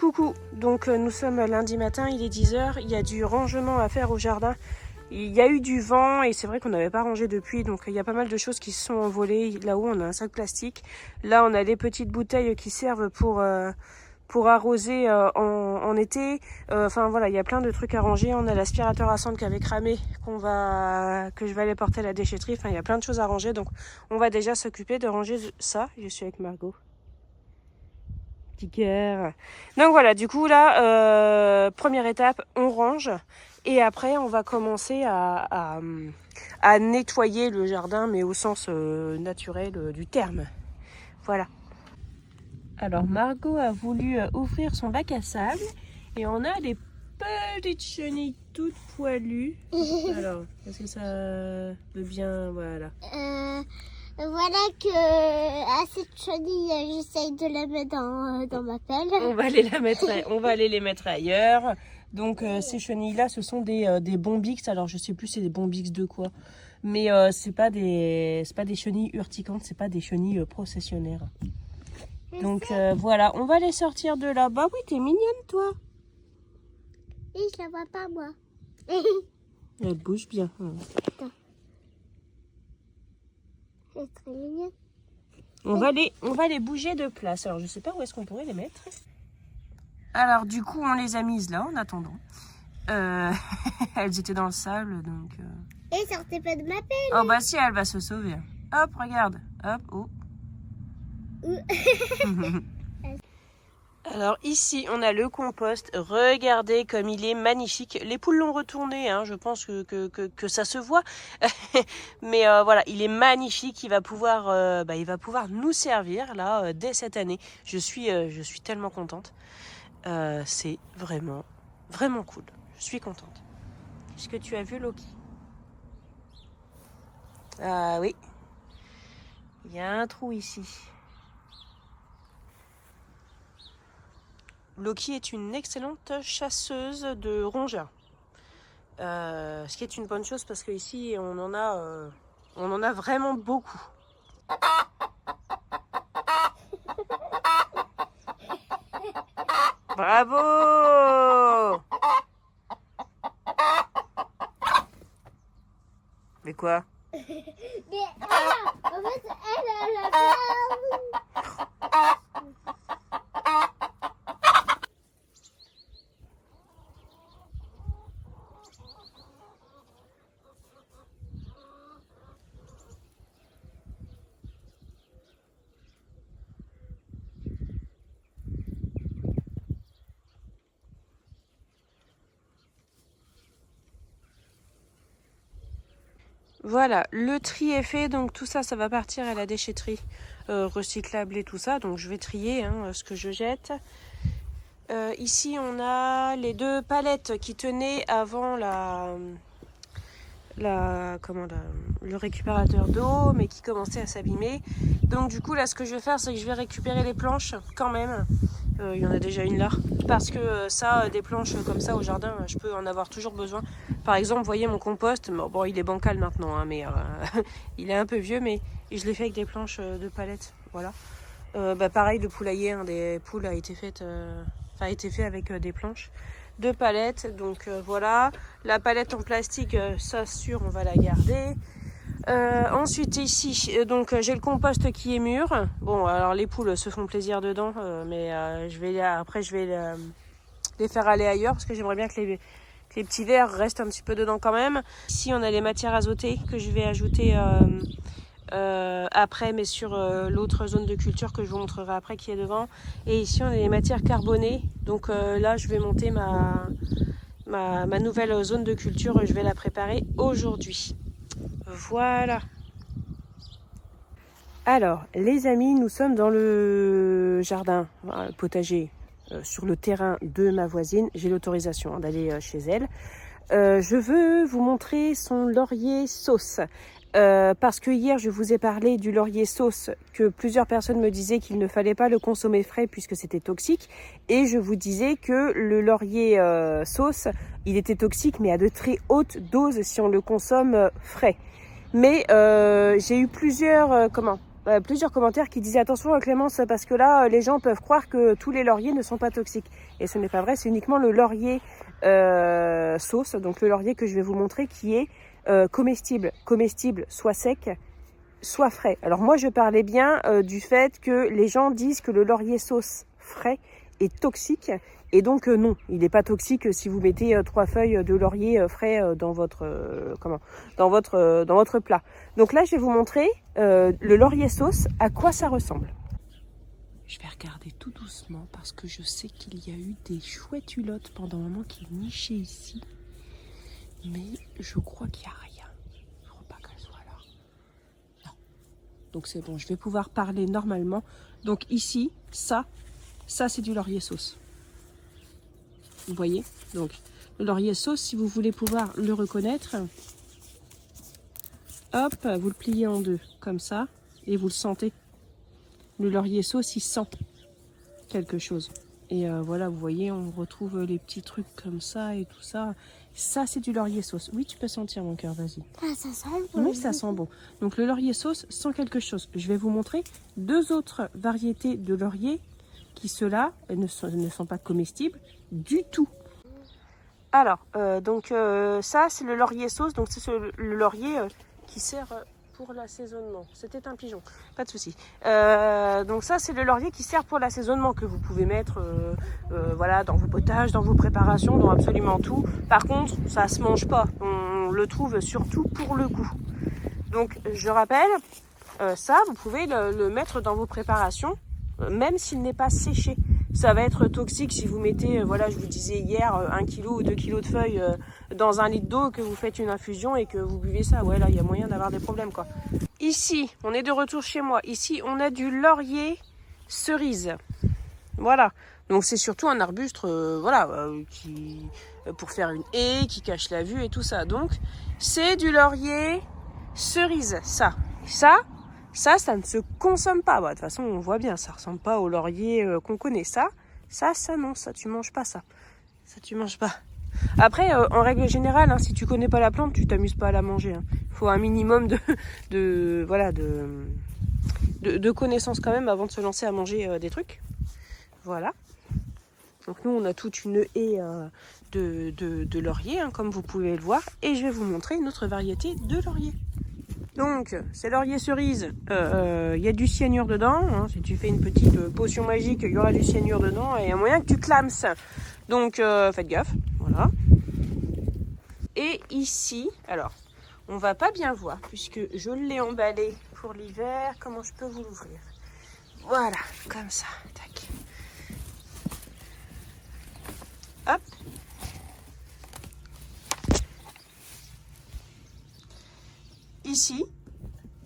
Coucou, donc nous sommes lundi matin, il est 10h, il y a du rangement à faire au jardin. Il y a eu du vent et c'est vrai qu'on n'avait pas rangé depuis, donc il y a pas mal de choses qui se sont envolées. Là-haut on a un sac plastique, là on a les petites bouteilles qui servent pour arroser en été. Enfin voilà, il y a plein de trucs à ranger. On a l'aspirateur à cendre qui avait cramé, que je vais aller porter à la déchetterie. Enfin il y a plein de choses à ranger, donc on va déjà s'occuper de ranger ça. Je suis avec Margot. Donc voilà, du coup là, première étape, on range et après on va commencer à nettoyer le jardin, mais au sens naturel du terme. Voilà. Alors Margot a voulu ouvrir son bac à sable et on a des petites chenilles toutes poilues. Alors, est-ce que ça veut bien, voilà. Voilà que à cette chenille, j'essaye de la mettre dans ma pelle. On va aller les mettre ailleurs. Donc ces chenilles-là, ce sont des bombix. Alors je sais plus c'est des bombix de quoi, mais c'est pas des chenilles urticantes, c'est pas des chenilles processionnaires. Donc voilà, on va les sortir de là. Bah oui, t'es mignonne toi. Et je la vois pas moi. Elle bouge bien. Attends. C'est très mignon. On va les bouger de place. Alors je sais pas où est-ce qu'on pourrait les mettre. Alors du coup on les a mises là en attendant. Elles étaient dans le sable donc. Et sortez pas de ma pelle. Oh bah si, elle va se sauver. Hop, regarde. Hop, oh. Alors ici on a le compost, regardez comme il est magnifique. Les poules l'ont retourné, hein. Je pense que ça se voit. Mais voilà, il est magnifique, il va pouvoir nous servir là dès cette année. Je suis tellement contente. C'est vraiment, vraiment cool. Je suis contente. Est-ce que tu as vu Loki? Ah oui, il y a un trou ici. Loki est une excellente chasseuse de rongeurs. Ce qui est une bonne chose parce qu'ici on en a vraiment beaucoup. Bravo! Mais quoi? Mais en fait, elle a plein. Voilà, le tri est fait, donc tout ça, ça va partir à la déchetterie recyclable et tout ça. Donc je vais trier ce que je jette. Ici, on a les deux palettes qui tenaient avant le récupérateur d'eau, mais qui commençait à s'abîmer. Donc du coup, là, ce que je vais faire, c'est que je vais récupérer les planches quand même. Il y en a déjà une là. Parce que des planches comme ça au jardin, je peux en avoir toujours besoin. Par exemple, vous voyez mon compost, bon, il est bancal maintenant, hein, mais il est un peu vieux, mais je l'ai fait avec des planches de palettes. Voilà. Pareil, le poulailler des poules a été fait avec des planches de palettes. Donc voilà. La palette en plastique, ça sûr, on va la garder. Ensuite ici, j'ai le compost qui est mûr. Bon, alors les poules se font plaisir dedans, mais je vais les faire aller ailleurs parce que j'aimerais bien que les petits vers restent un petit peu dedans quand même. Ici, on a les matières azotées que je vais ajouter après, mais sur l'autre zone de culture que je vous montrerai après qui est devant. Et ici, on a les matières carbonées. Donc là, je vais monter ma nouvelle zone de culture. Je vais la préparer aujourd'hui. Voilà. Alors, les amis, nous sommes dans le jardin, le potager, sur le terrain de ma voisine. J'ai l'autorisation d'aller chez elle. Je veux vous montrer son laurier sauce. Parce que hier, je vous ai parlé du laurier sauce, que plusieurs personnes me disaient qu'il ne fallait pas le consommer frais puisque c'était toxique. Et je vous disais que le laurier sauce, il était toxique, mais à de très hautes doses si on le consomme frais. Mais j'ai eu plusieurs plusieurs commentaires qui disaient attention Clémence, parce que là les gens peuvent croire que tous les lauriers ne sont pas toxiques. Et ce n'est pas vrai, c'est uniquement le laurier sauce, donc le laurier que je vais vous montrer qui est comestible, soit sec, soit frais. Alors moi je parlais bien du fait que les gens disent que le laurier sauce frais est toxique. Et donc non, il n'est pas toxique si vous mettez 3 feuilles de laurier frais dans votre plat. Donc là, je vais vous montrer le laurier sauce, à quoi ça ressemble. Je vais regarder tout doucement parce que je sais qu'il y a eu des chouettes hulottes pendant un moment qui nichaient ici. Mais je crois qu'il n'y a rien. Je ne crois pas qu'elle soit là. Non. Donc c'est bon, je vais pouvoir parler normalement. Donc ici, ça c'est du laurier sauce. Vous voyez, donc le laurier sauce, si vous voulez pouvoir le reconnaître, hop, vous le pliez en deux, comme ça, et vous le sentez. Le laurier sauce, il sent quelque chose. Et voilà, vous voyez, on retrouve les petits trucs comme ça et tout ça. Ça, c'est du laurier sauce. Oui, tu peux sentir, mon cœur, vas-y. Ah, ça sent bon. Oui, ça sent bon. Donc le laurier sauce sent quelque chose. Je vais vous montrer 2 autres variétés de laurier qui, ceux-là, ne sont pas comestibles du tout. Alors, ça, c'est le laurier sauce. Donc, c'est le laurier qui sert pour l'assaisonnement. C'était un pigeon, pas de souci. Donc, ça, c'est le laurier qui sert pour l'assaisonnement que vous pouvez mettre voilà, dans vos potages, dans vos préparations, dans absolument tout. Par contre, ça ne se mange pas. On le trouve surtout pour le goût. Donc, je rappelle, ça, vous pouvez le mettre dans vos préparations, même s'il n'est pas séché. Ça va être toxique si vous mettez, voilà, je vous disais hier, 1 kg ou 2 kg de feuilles dans 1 litre d'eau, que vous faites une infusion et que vous buvez ça. Ouais, là, il y a moyen d'avoir des problèmes, quoi. Ici, on est de retour chez moi. Ici, on a du laurier cerise. Voilà. Donc, c'est surtout un arbuste, qui pour faire une haie, qui cache la vue et tout ça. Donc, c'est du laurier cerise, ça. Ça ne se consomme pas. Bah, de toute façon, on voit bien, ça ressemble pas au laurier qu'on connaît. Ça non, ça tu manges pas ça. Ça tu manges pas. Après, en règle générale, si tu connais pas la plante, tu t'amuses pas à la manger. Il faut un minimum de connaissances quand même avant de se lancer à manger des trucs. Voilà. Donc nous, on a toute une haie de laurier, comme vous pouvez le voir. Et je vais vous montrer une autre variété de laurier. Donc, c'est laurier cerise, y a du cyanure dedans. Si tu fais une petite potion magique, il y aura du cyanure dedans et il y a moyen que tu clames. Donc, faites gaffe. Voilà. Et ici, alors, on va pas bien voir puisque je l'ai emballé pour l'hiver. Comment je peux vous l'ouvrir? Voilà, comme ça. Tac. Hop. Ici,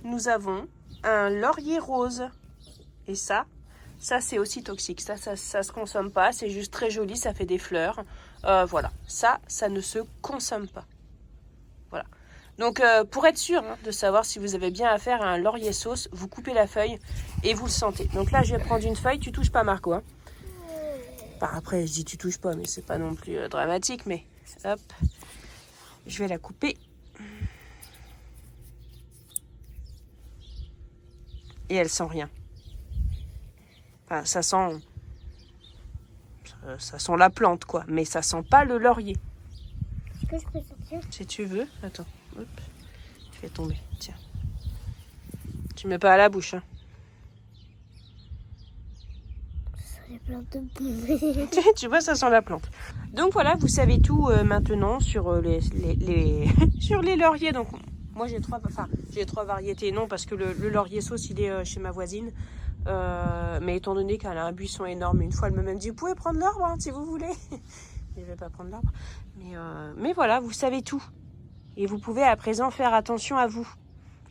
nous avons un laurier rose. Et ça c'est aussi toxique. Ça se consomme pas. C'est juste très joli, ça fait des fleurs. Voilà, ça ne se consomme pas. Voilà. Donc, pour être sûr de savoir si vous avez bien affaire à un laurier sauce, vous coupez la feuille et vous le sentez. Donc là, je vais prendre une feuille. Tu touches pas, Marco. Enfin, après, je dis tu touches pas, mais c'est pas non plus dramatique. Mais hop, je vais la couper. Et elle sent rien. Enfin, ça sent la plante, quoi. Mais ça sent pas le laurier. Est-ce que je peux sortir? Si tu veux. Attends. Hop. Tu fais tomber. Tiens. Tu mets pas à la bouche. Ça sent les plantes de Tu vois, ça sent la plante. Donc voilà, vous savez tout maintenant sur les sur les lauriers. Donc moi j'ai 3 variétés, non, parce que le laurier sauce il est chez ma voisine. Mais étant donné qu'elle a un buisson énorme, une fois elle m'a même dit vous pouvez prendre l'arbre si vous voulez. Je vais pas prendre l'arbre. Mais voilà, vous savez tout. Et vous pouvez à présent faire attention à vous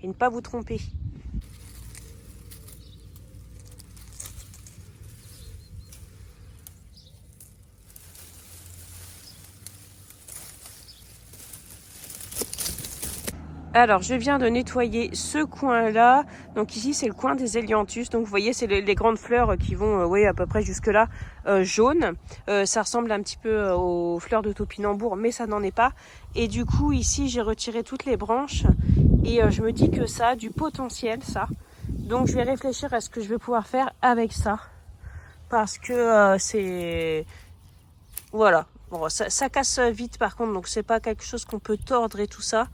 et ne pas vous tromper. Alors, je viens de nettoyer ce coin-là. Donc ici, c'est le coin des hélianthus. Donc vous voyez, c'est les grandes fleurs qui vont à peu près jusque-là jaunes. Ça ressemble un petit peu aux fleurs de topinambour, mais ça n'en est pas. Et du coup, ici, j'ai retiré toutes les branches. Et je me dis que ça a du potentiel, ça. Donc je vais réfléchir à ce que je vais pouvoir faire avec ça. Parce que c'est... Voilà. Bon, ça casse vite par contre, donc c'est pas quelque chose qu'on peut tordre et tout ça.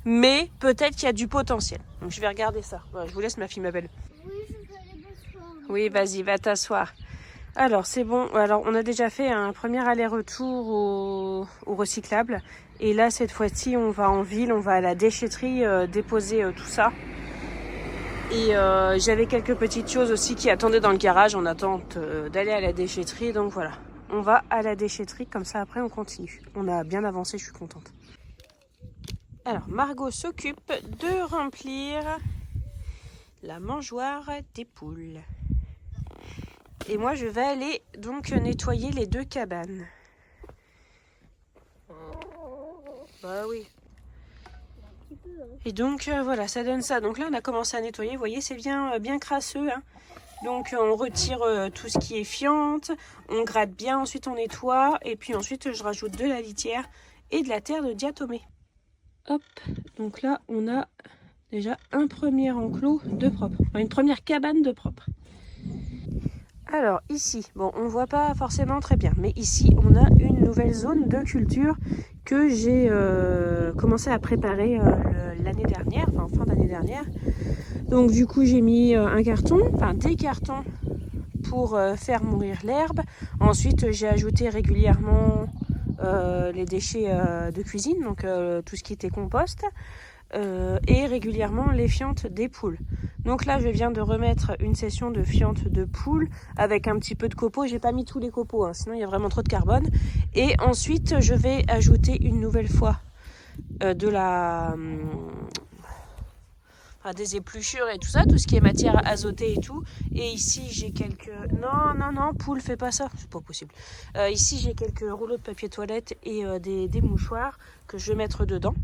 Mais peut-être qu'il y a du potentiel. Donc je vais regarder ça. Voilà, je vous laisse, ma fille m'appelle. Oui, je vais aller m'asseoir. Oui, vas-y, va t'asseoir. Alors c'est bon. Alors on a déjà fait un premier aller-retour au recyclable. Et là cette fois-ci on va en ville, on va à la déchetterie déposer tout ça. Et j'avais quelques petites choses aussi qui attendaient dans le garage en attente d'aller à la déchetterie. Donc voilà, on va à la déchetterie, comme ça après on continue. On a bien avancé, je suis contente. Alors Margot s'occupe de remplir la mangeoire des poules. Et moi je vais aller donc nettoyer les 2 cabanes. Bah oui. Et donc voilà, ça donne ça. Donc là on a commencé à nettoyer, vous voyez c'est bien crasseux. Hein. Donc on retire tout ce qui est fiente, on gratte bien, ensuite on nettoie. Et puis ensuite je rajoute de la litière et de la terre de diatomée. Hop, donc là on a déjà un premier enclos de propre, enfin, une première cabane de propre. Alors ici, bon on voit pas forcément très bien, mais ici on a une nouvelle zone de culture que j'ai commencé à préparer l'année dernière, enfin fin d'année dernière. Donc du coup j'ai mis un carton, enfin des cartons pour faire mourir l'herbe. Ensuite j'ai ajouté régulièrement les déchets de cuisine, donc tout ce qui était compost. Et régulièrement les fientes des poules. Donc là je viens de remettre une session de fientes de poules avec un petit peu de copeaux. J'ai pas mis tous les copeaux, hein, sinon il y a vraiment trop de carbone. Et ensuite je vais ajouter une nouvelle fois des épluchures et tout ça, tout ce qui est matière azotée et tout. Et ici j'ai quelques... Non, poule, fais pas ça, c'est pas possible. Ici j'ai quelques rouleaux de papier toilette et des mouchoirs que je vais mettre dedans.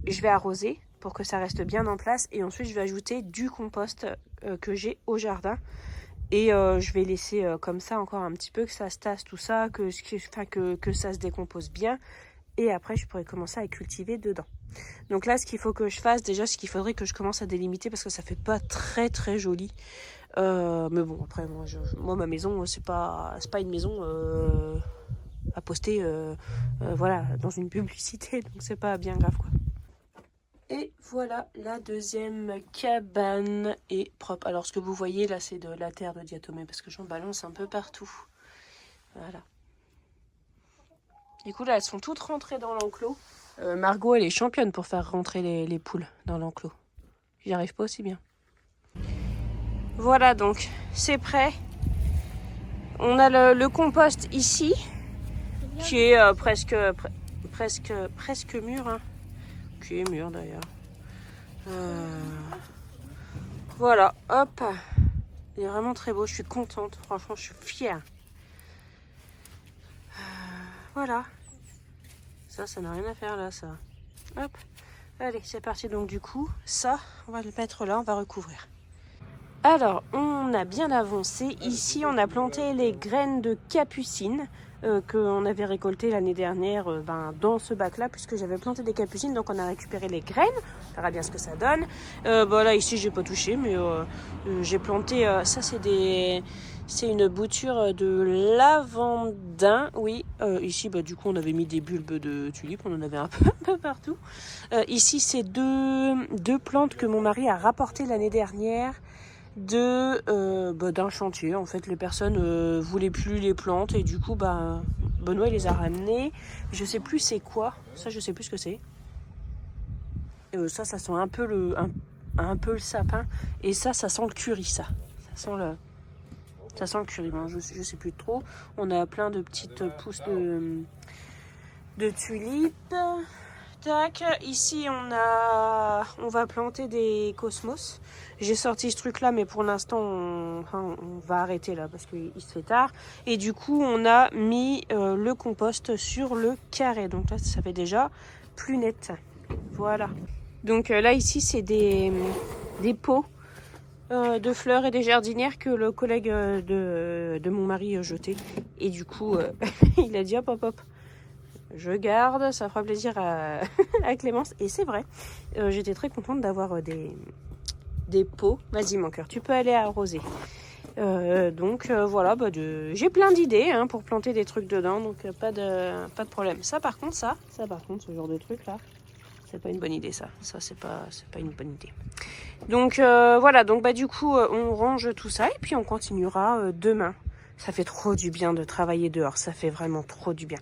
Je vais arroser pour que ça reste bien en place et ensuite je vais ajouter du compost que j'ai au jardin et je vais laisser comme ça encore un petit peu que ça se tasse tout ça, que ça se décompose bien et après je pourrai commencer à cultiver dedans. Donc là ce qu'il faut que je fasse déjà, ce qu'il faudrait que je commence à délimiter parce que ça fait pas très très joli. Mais bon après moi ma maison c'est pas une maison à poster voilà dans une publicité, donc c'est pas bien grave quoi. Et voilà, la deuxième cabane est propre. Alors ce que vous voyez là, c'est de la terre de diatomée parce que j'en balance un peu partout. Voilà. Du coup là, elles sont toutes rentrées dans l'enclos. Margot, elle est championne pour faire rentrer les poules dans l'enclos. J'y arrive pas aussi bien. Voilà, donc c'est prêt. On a le compost ici, qui est presque mûr. Hein. Qui est mûr d'ailleurs. Voilà, hop. Il est vraiment très beau, je suis contente. Franchement, je suis fière. Voilà. Ça n'a rien à faire là, ça. Hop. Allez, c'est parti. Donc du coup, ça, on va le mettre là, on va recouvrir. Alors, on a bien avancé. Ici, on a planté les graines de capucine qu'on avait récoltées l'année dernière dans ce bac-là, puisque j'avais planté des capucines. Donc, on a récupéré les graines. On verra bien ce que ça donne. Là, ici, j'ai pas touché, mais j'ai planté... ça, c'est une bouture de lavandin. Oui, ici, du coup, on avait mis des bulbes de tulipes. On en avait un peu partout. Ici, c'est deux plantes que mon mari a rapportées l'année dernière d'un chantier. En fait, les personnes voulaient plus les plantes et du coup Benoît il les a ramenées. Je sais plus c'est quoi, ça je sais plus ce que c'est. Ça sent un peu le sapin et ça sent le curry. Ça sent le curry. Bon, je sais plus trop. On a plein de petites pousses de tulipes. Tac, ici on va planter des cosmos. J'ai sorti ce truc là, mais pour l'instant on va arrêter là parce qu'il se fait tard. Et du coup on a mis le compost sur le carré. Donc là ça fait déjà plus net. Voilà. Donc là ici c'est des pots de fleurs et des jardinières que le collègue de mon mari jetait. Et du coup il a dit hop. Je garde, ça fera plaisir à Clémence. Et c'est vrai, j'étais très contente d'avoir des pots. Vas-y mon cœur, tu peux aller arroser. Voilà, j'ai plein d'idées hein, pour planter des trucs dedans, donc pas de problème. Ça par contre, ce genre de truc là, c'est pas une bonne idée ça. Ça c'est pas une bonne idée. Donc voilà, donc du coup on range tout ça et puis on continuera demain. Ça fait trop du bien de travailler dehors, ça fait vraiment trop du bien.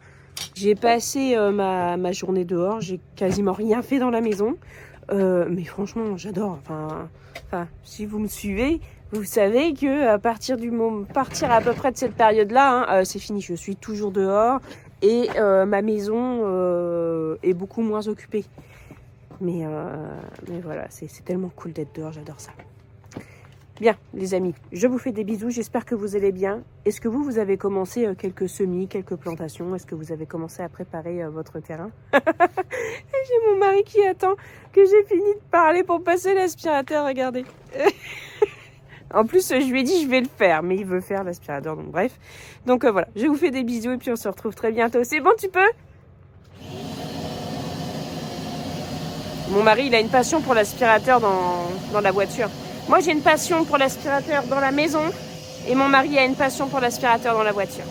J'ai passé ma journée dehors, j'ai quasiment rien fait dans la maison, mais franchement j'adore. Enfin, si vous me suivez, vous savez que à partir à peu près de cette période-là, hein, c'est fini. Je suis toujours dehors et ma maison est beaucoup moins occupée. Mais voilà, c'est tellement cool d'être dehors, j'adore ça. Bien, les amis, je vous fais des bisous. J'espère que vous allez bien. Est-ce que vous avez commencé quelques semis, quelques plantations? Est-ce que vous avez commencé à préparer votre terrain? J'ai mon mari qui attend que j'ai fini de parler pour passer l'aspirateur, regardez. En plus, je lui ai dit je vais le faire, mais il veut faire l'aspirateur, donc bref. Donc voilà, je vous fais des bisous et puis on se retrouve très bientôt. C'est bon, tu peux? Mon mari, il a une passion pour l'aspirateur dans la voiture. Moi, j'ai une passion pour l'aspirateur dans la maison et mon mari a une passion pour l'aspirateur dans la voiture.